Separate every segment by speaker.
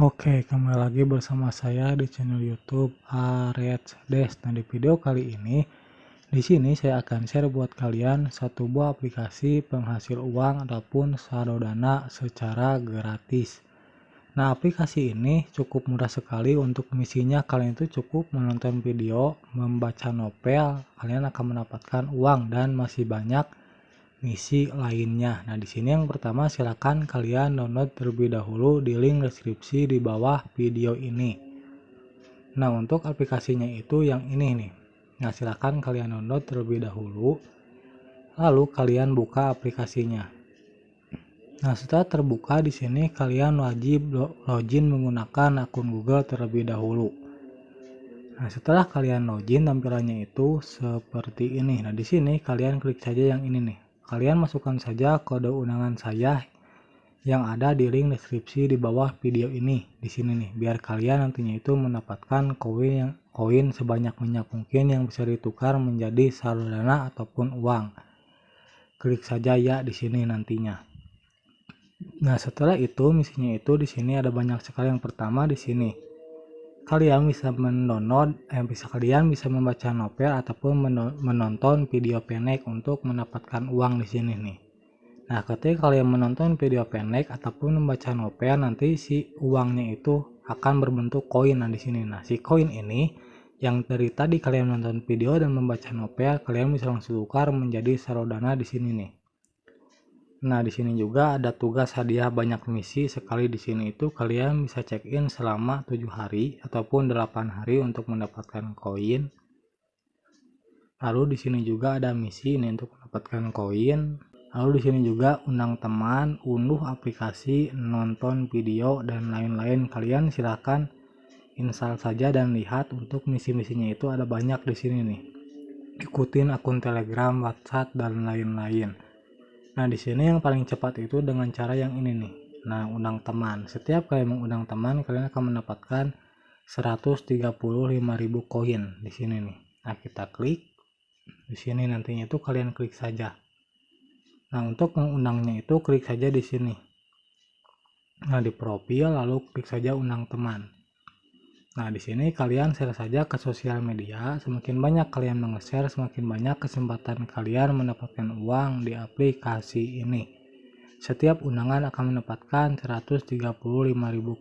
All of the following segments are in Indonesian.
Speaker 1: Oke, kembali lagi bersama saya di channel YouTube Arets Des. Nah, di video kali ini, di sini saya akan share buat kalian satu buah aplikasi penghasil uang ataupun saldo dana secara gratis. Nah, aplikasi ini cukup mudah sekali. Untuk misinya kalian itu cukup menonton video, membaca novel, kalian akan mendapatkan uang dan masih banyak misi lainnya. Nah, di sini yang pertama silakan kalian download terlebih dahulu di link deskripsi di bawah video ini. Nah, untuk aplikasinya itu yang ini nih. Nah, silakan kalian download terlebih dahulu. Lalu kalian buka aplikasinya. Nah, setelah terbuka di sini kalian wajib login menggunakan akun Google terlebih dahulu. Nah, setelah kalian login tampilannya itu seperti ini. Nah, di sini kalian klik saja yang ini nih. Kalian masukkan saja kode undangan saya yang ada di link deskripsi di bawah video ini. Di sini nih, biar kalian nantinya itu mendapatkan koin sebanyak-banyak mungkin yang bisa ditukar menjadi saldo dana ataupun uang. Klik saja ya di sini nantinya. Nah, setelah itu misinya itu di sini ada banyak sekali. Yang pertama di sini kalian bisa kalian bisa membaca novel ataupun menonton video pendek untuk mendapatkan uang di sini nih. Nah, ketika kalian menonton video pendek ataupun membaca novel, nanti si uangnya itu akan berbentuk koin. Nah, di sini. Nah, si koin ini yang dari tadi kalian menonton video dan membaca novel, kalian bisa langsung tukar menjadi saldo dana di sini nih. Nah, di sini juga ada tugas hadiah banyak misi. Sekali di sini itu kalian bisa check in selama 7 hari ataupun 8 hari untuk mendapatkan koin. Lalu di sini juga ada misi ini untuk mendapatkan koin. Lalu di sini juga undang teman, unduh aplikasi, nonton video dan lain-lain. Kalian silakan install saja dan lihat. Untuk misi-misinya itu ada banyak di sini nih. Ikutin akun Telegram, WhatsApp dan lain-lain. Nah, di sini yang paling cepat itu dengan cara yang ini nih. Nah, undang teman. Setiap kalian mengundang teman, kalian akan mendapatkan 135.000 koin di sini nih. Nah, kita klik. Di sini nantinya itu kalian klik saja. Nah, untuk mengundangnya itu klik saja di sini. Nah, di profil lalu klik saja undang teman. Nah, di sini kalian share saja ke sosial media. Semakin banyak kalian meng-share, semakin banyak kesempatan kalian mendapatkan uang di aplikasi ini. Setiap undangan akan mendapatkan 135.000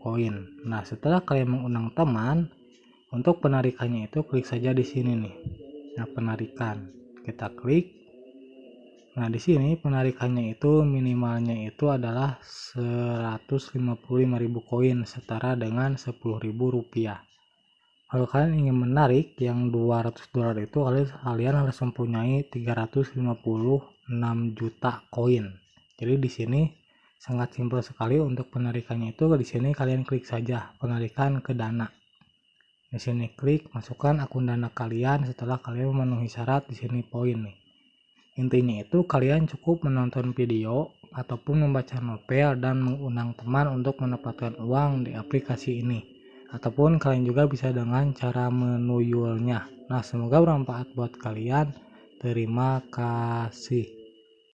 Speaker 1: koin. Nah, setelah kalian mengundang teman, untuk penarikannya itu klik saja di sini nih. Nah, penarikan. Kita klik. Nah, di sini penarikannya itu minimalnya itu adalah 155.000 koin setara dengan 10.000 rupiah. Kalau kalian ingin menarik yang $200 itu kalian harus mempunyai 356 juta koin. Jadi di sini sangat simpel sekali untuk penarikannya itu. Di sini kalian klik saja penarikan ke dana. Di sini klik masukkan akun dana kalian. Setelah kalian memenuhi syarat, di sini poin nih. Intinya itu kalian cukup menonton video ataupun membaca novel dan mengundang teman untuk mendapatkan uang di aplikasi ini. Ataupun kalian juga bisa dengan cara menuyulnya. Nah, semoga bermanfaat buat kalian. Terima kasih.